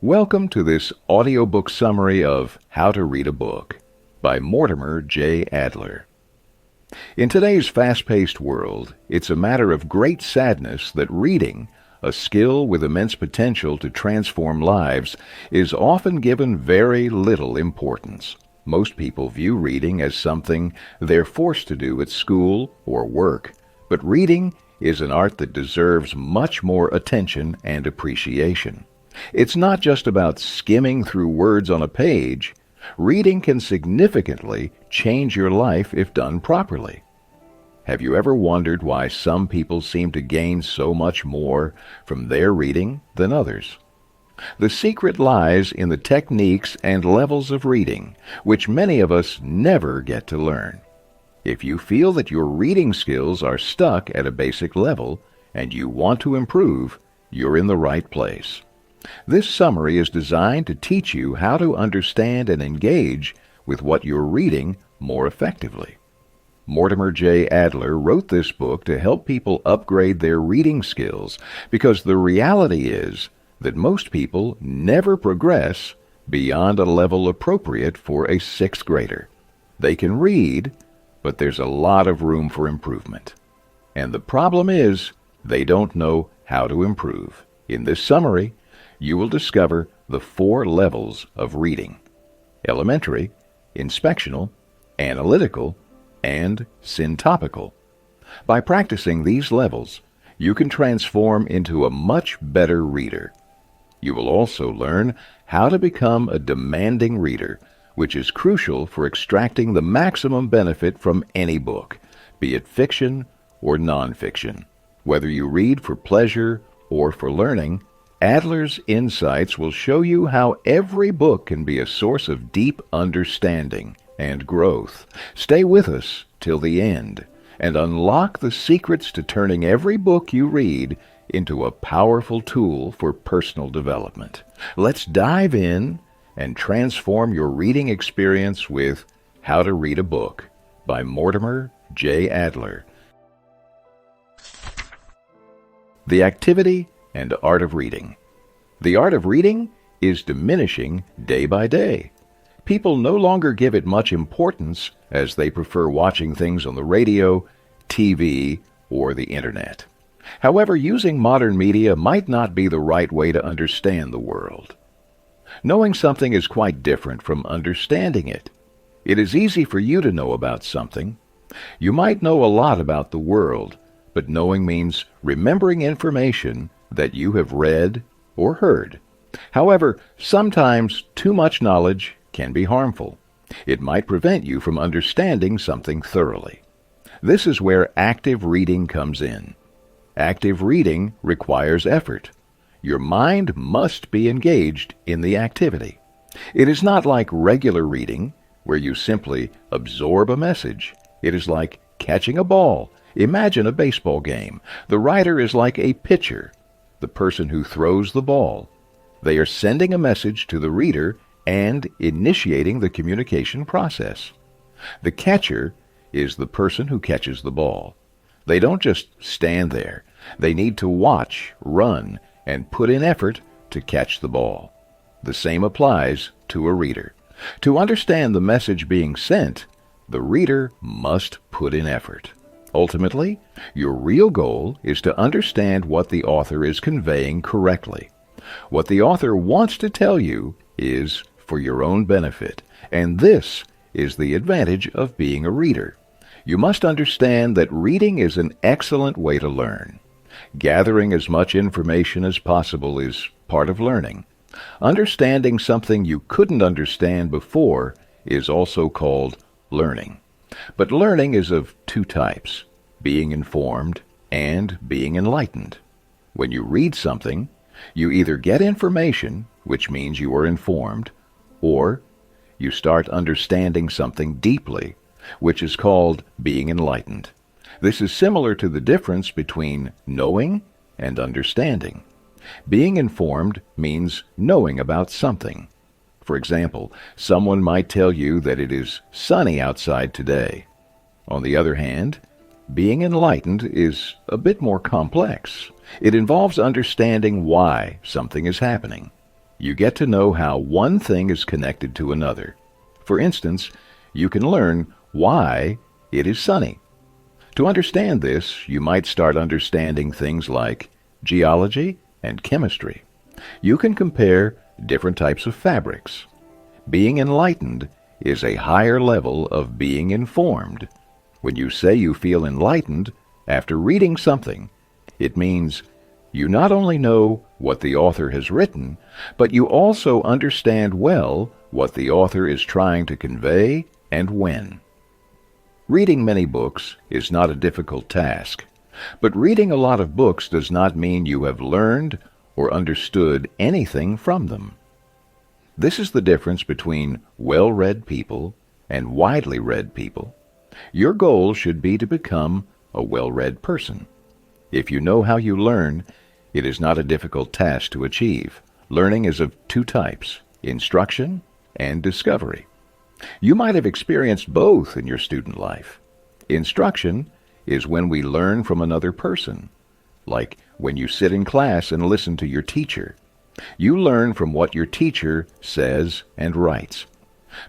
Welcome to this audiobook summary of How to Read a Book by Mortimer J. Adler. In today's fast-paced world, it's a matter of great sadness that reading, a skill with immense potential to transform lives, is often given very little importance. Most people view reading as something they're forced to do at school or work, but reading is an art that deserves much more attention and appreciation. It's not just about skimming through words on a page. Reading can significantly change your life if done properly. Have you ever wondered why some people seem to gain so much more from their reading than others? The secret lies in the techniques and levels of reading, which many of us never get to learn. If you feel that your reading skills are stuck at a basic level and you want to improve, you're in the right place. This summary is designed to teach you how to understand and engage with what you're reading more effectively. Mortimer J. Adler wrote this book to help people upgrade their reading skills because the reality is that most people never progress beyond a level appropriate for a sixth grader. They can read, but there's a lot of room for improvement. And the problem is, they don't know how to improve. In this summary, you will discover the 4 levels of reading: elementary, inspectional, analytical, and syntopical. By practicing these levels, you can transform into a much better reader. You will also learn how to become a demanding reader, which is crucial for extracting the maximum benefit from any book, be it fiction or nonfiction. Whether you read for pleasure or for learning, Adler's insights will show you how every book can be a source of deep understanding and growth. Stay with us till the end and unlock the secrets to turning every book you read into a powerful tool for personal development. Let's dive in and transform your reading experience with How to Read a Book by Mortimer J. Adler. The activity and art of reading. The art of reading is diminishing day by day. People no longer give it much importance as they prefer watching things on the radio, TV, or the internet. However, using modern media might not be the right way to understand the world. Knowing something is quite different from understanding it. It is easy for you to know about something. You might know a lot about the world, but knowing means remembering information that you have read or heard. However, sometimes too much knowledge can be harmful. It might prevent you from understanding something thoroughly. This is where active reading comes in. Active reading requires effort. Your mind must be engaged in the activity. It is not like regular reading, where you simply absorb a message. It is like catching a ball. Imagine a baseball game. The writer is like a pitcher, the person who throws the ball. They are sending a message to the reader and initiating the communication process. The catcher is the person who catches the ball. They don't just stand there. They need to watch, run, and put in effort to catch the ball. The same applies to a reader. To understand the message being sent, the reader must put in effort. Ultimately, your real goal is to understand what the author is conveying correctly. What the author wants to tell you is for your own benefit, and this is the advantage of being a reader. You must understand that reading is an excellent way to learn. Gathering as much information as possible is part of learning. Understanding something you couldn't understand before is also called learning. But learning is of 2 types: being informed and being enlightened. When you read something, you either get information, which means you are informed, or you start understanding something deeply, which is called being enlightened. This is similar to the difference between knowing and understanding. Being informed means knowing about something. For example, someone might tell you that it is sunny outside today. On the other hand, being enlightened is a bit more complex. It involves understanding why something is happening. You get to know how one thing is connected to another. For instance, you can learn why it is sunny. To understand this, you might start understanding things like geology and chemistry. You can compare different types of fabrics. Being enlightened is a higher level of being informed. When you say you feel enlightened after reading something, it means you not only know what the author has written, but you also understand well what the author is trying to convey and when. Reading many books is not a difficult task, but reading a lot of books does not mean you have learned or understood anything from them. This is the difference between well-read people and widely read people. Your goal should be to become a well-read person. If you know how you learn, it is not a difficult task to achieve. Learning is of two types, instruction and discovery. You might have experienced both in your student life. Instruction is when we learn from another person, like when you sit in class and listen to your teacher. You learn from what your teacher says and writes.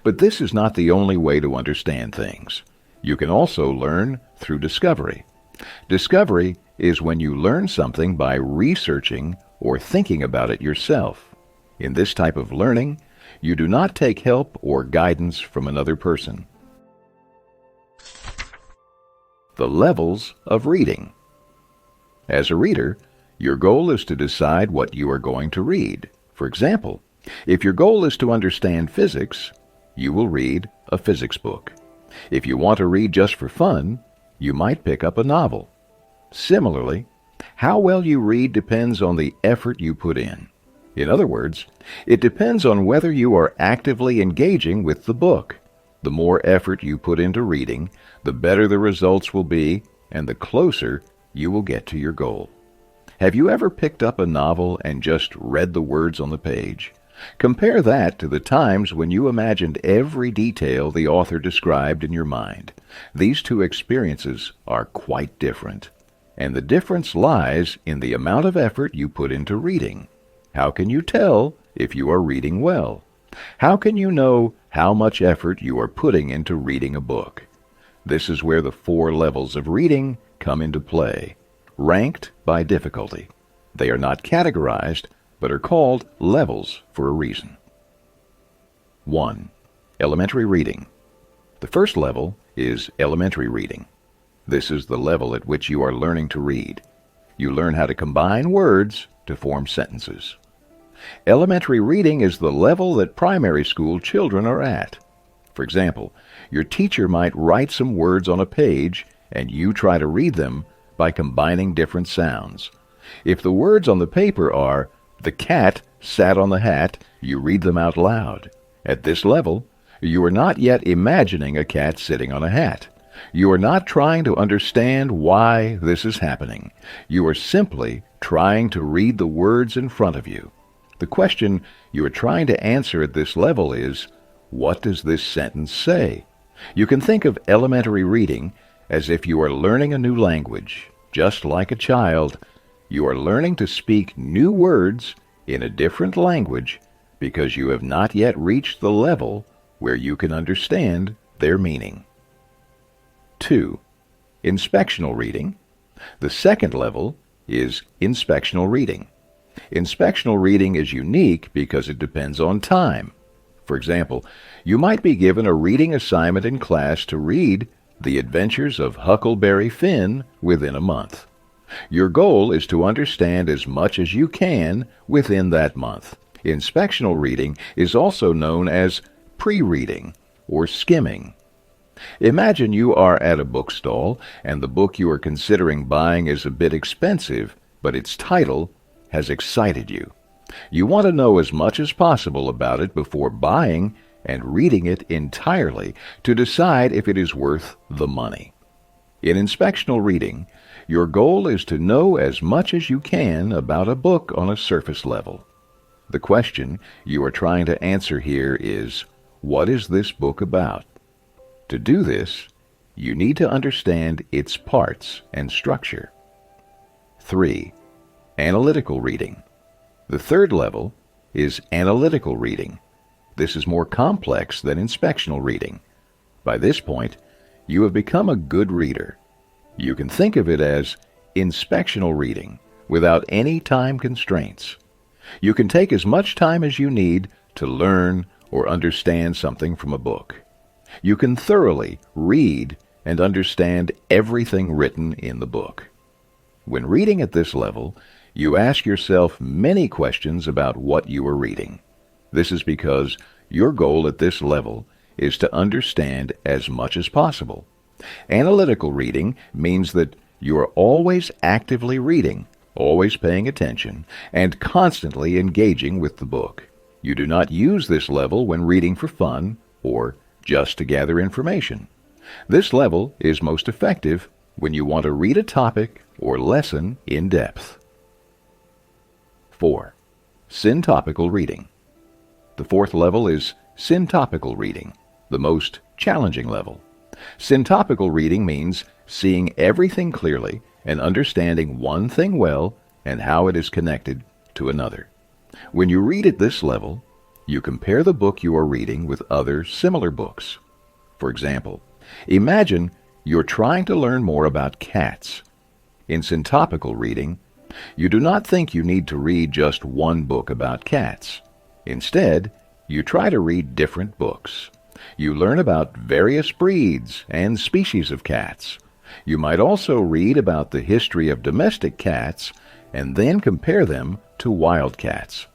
But this is not the only way to understand things. You can also learn through discovery. Discovery is when you learn something by researching or thinking about it yourself. In this type of learning, you do not take help or guidance from another person. The levels of reading. As a reader, your goal is to decide what you are going to read. For example, if your goal is to understand physics, you will read a physics book. If you want to read just for fun, you might pick up a novel. Similarly, how well you read depends on the effort you put in. In other words, it depends on whether you are actively engaging with the book. The more effort you put into reading, the better the results will be, and the closer you will get to your goal. Have you ever picked up a novel and just read the words on the page? Compare that to the times when you imagined every detail the author described in your mind. These two experiences are quite different, and the difference lies in the amount of effort you put into reading. How can you tell if you are reading well? How can you know how much effort you are putting into reading a book? This is where the 4 levels of reading come into play, ranked by difficulty. They are not categorized, but are called levels for a reason. 1. Elementary reading. The first level is elementary reading. This is the level at which you are learning to read. You learn how to combine words to form sentences. Elementary reading is the level that primary school children are at. For example, your teacher might write some words on a page and you try to read them by combining different sounds. If the words on the paper are, "The cat sat on the hat," you read them out loud. At this level, you are not yet imagining a cat sitting on a hat. You are not trying to understand why this is happening. You are simply trying to read the words in front of you. The question you are trying to answer at this level is, what does this sentence say? You can think of elementary reading as if you are learning a new language. Just like a child, you are learning to speak new words in a different language because you have not yet reached the level where you can understand their meaning. 2. Inspectional reading. The second level is inspectional reading. Inspectional reading is unique because it depends on time. For example, you might be given a reading assignment in class to read The Adventures of Huckleberry Finn within a month. Your goal is to understand as much as you can within that month. Inspectional reading is also known as pre-reading or skimming. Imagine you are at a bookstall and the book you are considering buying is a bit expensive, but its title has excited you. You want to know as much as possible about it before buying and reading it entirely to decide if it is worth the money. In inspectional reading, your goal is to know as much as you can about a book on a surface level. The question you are trying to answer here is, what is this book about? To do this, you need to understand its parts and structure. 3. Analytical reading. The third level is analytical reading. This is more complex than inspectional reading. By this point, you have become a good reader. You can think of it as inspectional reading without any time constraints. You can take as much time as you need to learn or understand something from a book. You can thoroughly read and understand everything written in the book. When reading at this level, you ask yourself many questions about what you are reading. This is because your goal at this level is to understand as much as possible. Analytical reading means that you are always actively reading, always paying attention, and constantly engaging with the book. You do not use this level when reading for fun or just to gather information. This level is most effective when you want to read a topic or lesson in depth. 4. Syntopical reading. The fourth level is syntopical reading, the most challenging level. Syntopical reading means seeing everything clearly and understanding one thing well and how it is connected to another. When you read at this level, you compare the book you are reading with other similar books. For example, imagine you're trying to learn more about cats. In syntopical reading, you do not think you need to read just one book about cats. Instead, you try to read different books. You learn about various breeds and species of cats. You might also read about the history of domestic cats and then compare them to wild cats.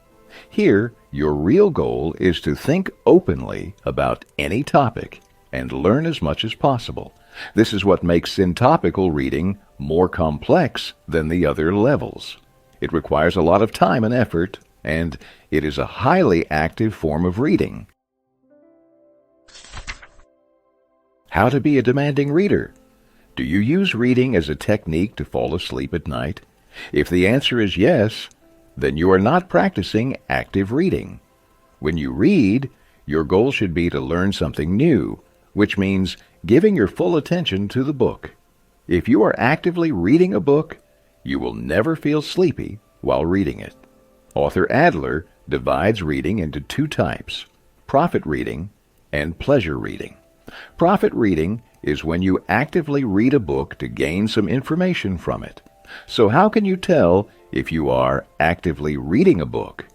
Here, your real goal is to think openly about any topic and learn as much as possible. This is what makes syntopical reading more complex than the other levels. It requires a lot of time and effort, and it is a highly active form of reading. How to be a demanding reader. Do you use reading as a technique to fall asleep at night? If the answer is yes, then you are not practicing active reading. When you read, your goal should be to learn something new, which means giving your full attention to the book. If you are actively reading a book, you will never feel sleepy while reading it. Author Adler divides reading into two types: profit reading and pleasure reading. Profit reading is when you actively read a book to gain some information from it. So how can you tell if you are actively reading a book?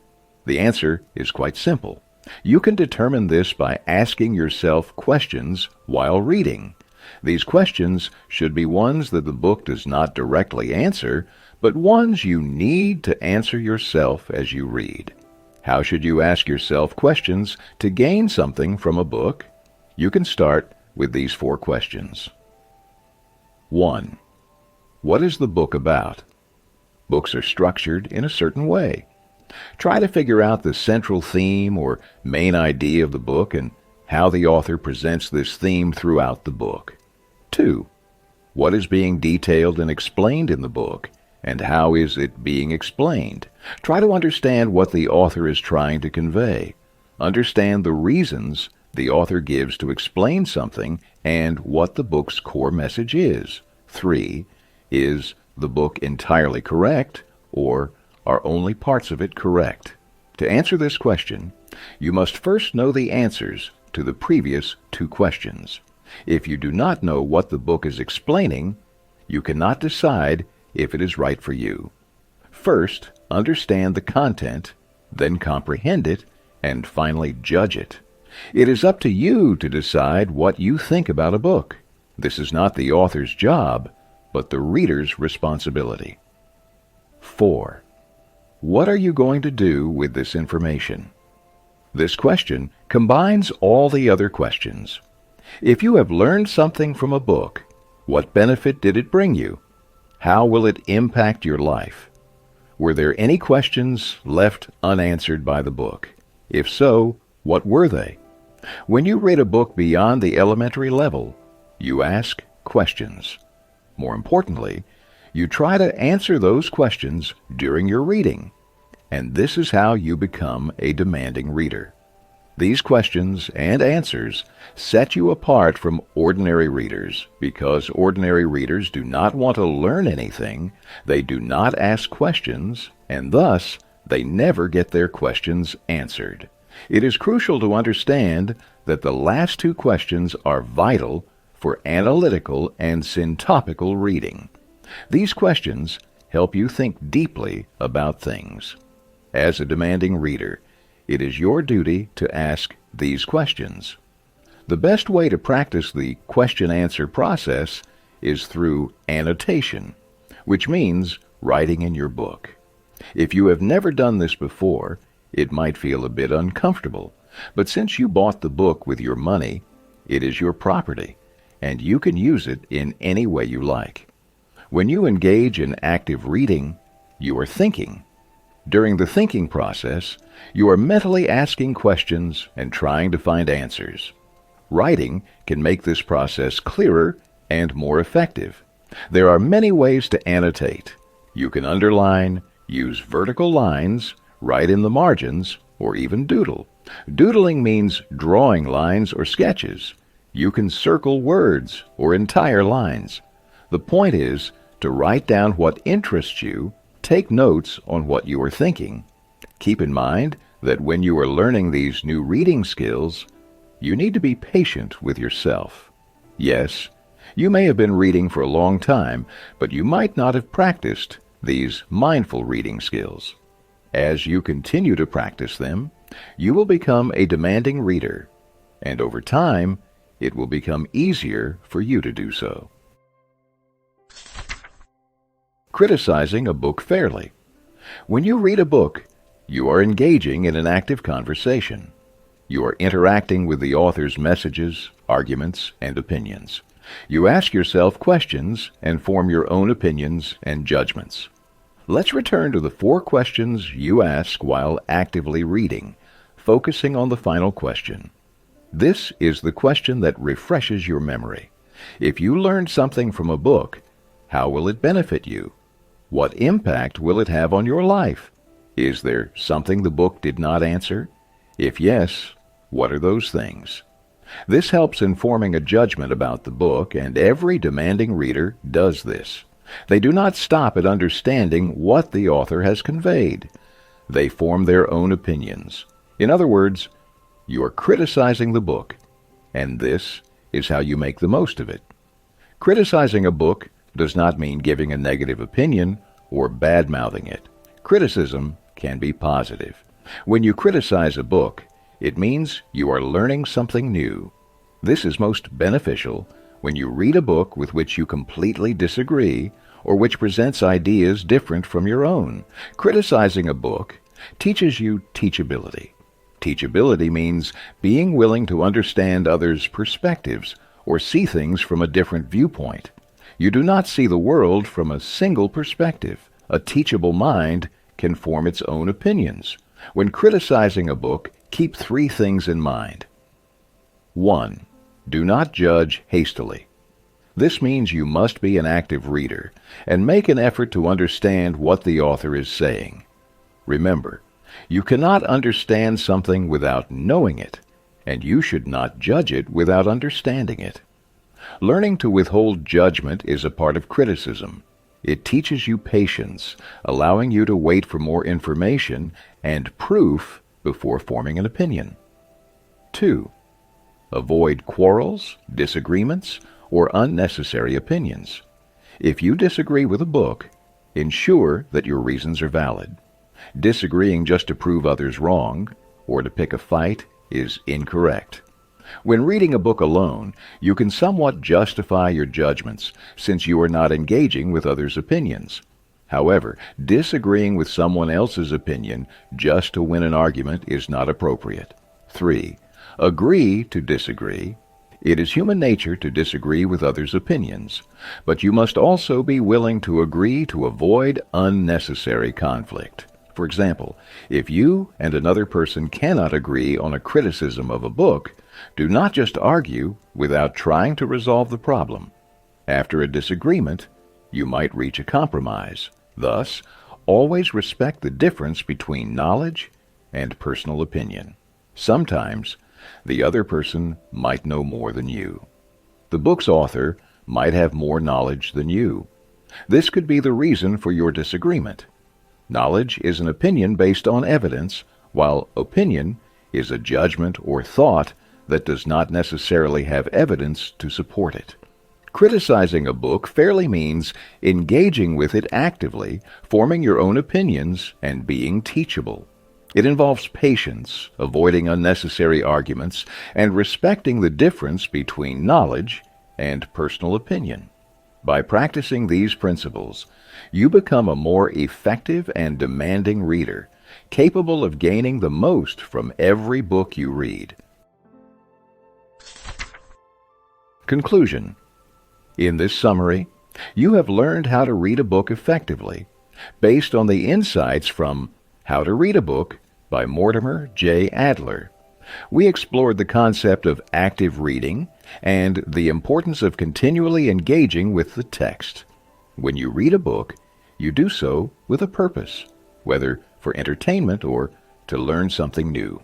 The answer is quite simple. You can determine this by asking yourself questions while reading. These questions should be ones that the book does not directly answer, but ones you need to answer yourself as you read. How should you ask yourself questions to gain something from a book? You can start with these 4 questions. 1. What is the book about? Books are structured in a certain way. Try to figure out the central theme or main idea of the book and how the author presents this theme throughout the book. 2. What is being detailed and explained in the book, and how is it being explained? Try to understand what the author is trying to convey. Understand the reasons the author gives to explain something and what the book's core message is. 3. Is the book entirely correct, or are only parts of it correct? To answer this question, you must first know the answers to the previous 2 questions. If you do not know what the book is explaining, you cannot decide if it is right for you. First, understand the content, then comprehend it, and finally judge it. It is up to you to decide what you think about a book. This is not the author's job, but the reader's responsibility. 4. What are you going to do with this information? This question combines all the other questions. If you have learned something from a book, what benefit did it bring you? How will it impact your life? Were there any questions left unanswered by the book? If so, what were they? When you read a book beyond the elementary level, you ask questions. More importantly, you try to answer those questions during your reading, and this is how you become a demanding reader. These questions and answers set you apart from ordinary readers, because ordinary readers do not want to learn anything, they do not ask questions, and thus they never get their questions answered. It is crucial to understand that the last two questions are vital for analytical and syntopical reading. These questions help you think deeply about things. As a demanding reader, it is your duty to ask these questions. The best way to practice the question-answer process is through annotation, which means writing in your book. If you have never done this before, it might feel a bit uncomfortable, but since you bought the book with your money, it is your property, and you can use it in any way you like. When you engage in active reading, you are thinking. During the thinking process, you are mentally asking questions and trying to find answers. Writing can make this process clearer and more effective. There are many ways to annotate. You can underline, use vertical lines, write in the margins, or even doodle. Doodling means drawing lines or sketches. You can circle words or entire lines. The point is to write down what interests you, take notes on what you are thinking. Keep in mind that when you are learning these new reading skills, you need to be patient with yourself. Yes, you may have been reading for a long time, but you might not have practiced these mindful reading skills. As you continue to practice them, you will become a demanding reader, and over time, it will become easier for you to do so. Criticizing a book fairly. When you read a book, you are engaging in an active conversation. You are interacting with the author's messages, arguments, and opinions. You ask yourself questions and form your own opinions and judgments. Let's return to the 4 questions you ask while actively reading, focusing on the final question. This is the question that refreshes your memory. If you learned something from a book, how will it benefit you? What impact will it have on your life? Is there something the book did not answer? If yes, what are those things? This helps in forming a judgment about the book, and every demanding reader does this. They do not stop at understanding what the author has conveyed. They form their own opinions. In other words, you are criticizing the book, and this is how you make the most of it. Criticizing a book does not mean giving a negative opinion or bad-mouthing it. Criticism can be positive. When you criticize a book, it means you are learning something new. This is most beneficial when you read a book with which you completely disagree or which presents ideas different from your own. Criticizing a book teaches you teachability. Teachability means being willing to understand others' perspectives or see things from a different viewpoint. You do not see the world from a single perspective. A teachable mind can form its own opinions. When criticizing a book, keep 3 things in mind. 1. Do not judge hastily. This means you must be an active reader and make an effort to understand what the author is saying. Remember, you cannot understand something without knowing it, and you should not judge it without understanding it. Learning to withhold judgment is a part of criticism. It teaches you patience, allowing you to wait for more information and proof before forming an opinion. 2. Avoid quarrels, disagreements, or unnecessary opinions. If you disagree with a book, ensure that your reasons are valid. Disagreeing just to prove others wrong or to pick a fight is incorrect. When reading a book alone, you can somewhat justify your judgments since you are not engaging with others' opinions. However, disagreeing with someone else's opinion just to win an argument is not appropriate. 3. Agree to disagree. It is human nature to disagree with others' opinions, but you must also be willing to agree to avoid unnecessary conflict. For example, if you and another person cannot agree on a criticism of a book, do not just argue without trying to resolve the problem. After a disagreement, you might reach a compromise. Thus, always respect the difference between knowledge and personal opinion. Sometimes, the other person might know more than you. The book's author might have more knowledge than you. This could be the reason for your disagreement. Knowledge is an opinion based on evidence, while opinion is a judgment or thought that does not necessarily have evidence to support it. Criticizing a book fairly means engaging with it actively, forming your own opinions, and being teachable. It involves patience, avoiding unnecessary arguments, and respecting the difference between knowledge and personal opinion. By practicing these principles, you become a more effective and demanding reader, capable of gaining the most from every book you read. Conclusion. In this summary, you have learned how to read a book effectively, based on the insights from How to Read a Book by Mortimer J. Adler. We explored the concept of active reading and the importance of continually engaging with the text. When you read a book, you do so with a purpose, whether for entertainment or to learn something new.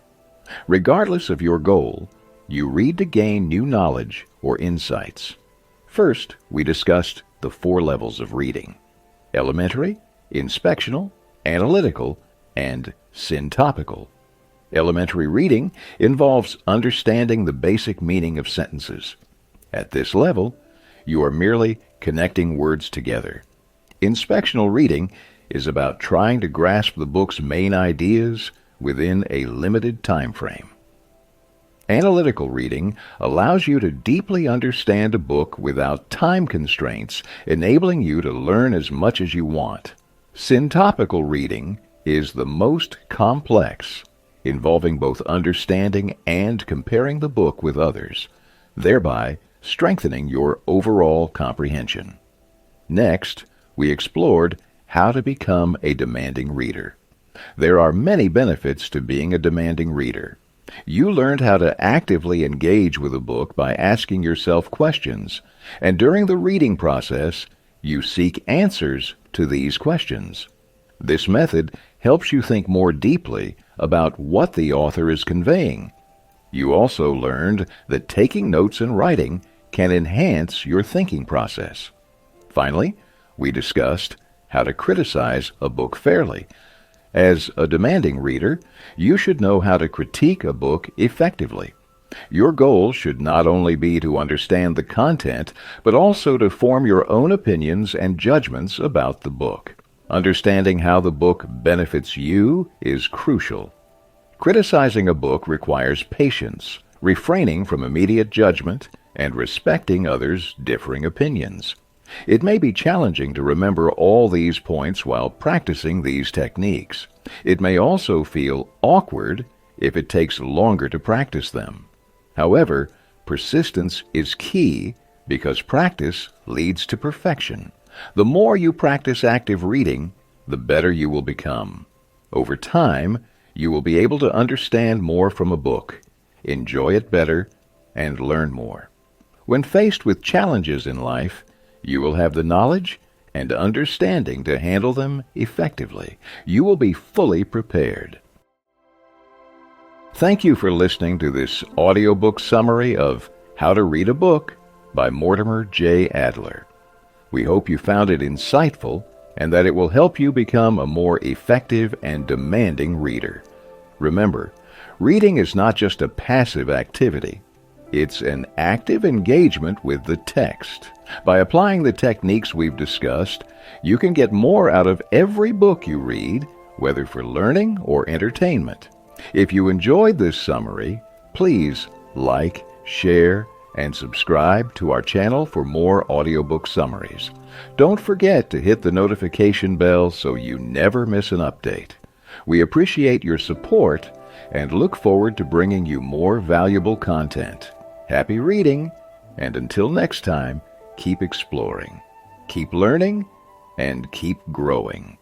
Regardless of your goal, you read to gain new knowledge or insights. First, we discussed the 4 levels of reading: elementary, inspectional, analytical, and syntopical. Elementary reading involves understanding the basic meaning of sentences. At this level, you are merely connecting words together. Inspectional reading is about trying to grasp the book's main ideas within a limited time frame. Analytical reading allows you to deeply understand a book without time constraints, enabling you to learn as much as you want. Syntopical reading is the most complex, involving both understanding and comparing the book with others, thereby strengthening your overall comprehension. Next, we explored how to become a demanding reader. There are many benefits to being a demanding reader. You learned how to actively engage with a book by asking yourself questions, and during the reading process, you seek answers to these questions. This method helps you think more deeply about what the author is conveying. You also learned that taking notes and writing can enhance your thinking process. Finally, we discussed how to criticize a book fairly. As a demanding reader, you should know how to critique a book effectively. Your goal should not only be to understand the content, but also to form your own opinions and judgments about the book. Understanding how the book benefits you is crucial. Criticizing a book requires patience, refraining from immediate judgment, and respecting others' differing opinions. It may be challenging to remember all these points while practicing these techniques. It may also feel awkward if it takes longer to practice them. However, persistence is key because practice leads to perfection. The more you practice active reading, the better you will become. Over time, you will be able to understand more from a book, enjoy it better, and learn more. When faced with challenges in life, you will have the knowledge and understanding to handle them effectively. You will be fully prepared. Thank you for listening to this audiobook summary of How to Read a Book by Mortimer J. Adler. We hope you found it insightful and that it will help you become a more effective and demanding reader. Remember, reading is not just a passive activity. It's an active engagement with the text. By applying the techniques we've discussed, you can get more out of every book you read, whether for learning or entertainment. If you enjoyed this summary, please like, share, and subscribe to our channel for more audiobook summaries. Don't forget to hit the notification bell so you never miss an update. We appreciate your support and look forward to bringing you more valuable content. Happy reading, and until next time, keep exploring, keep learning, and keep growing.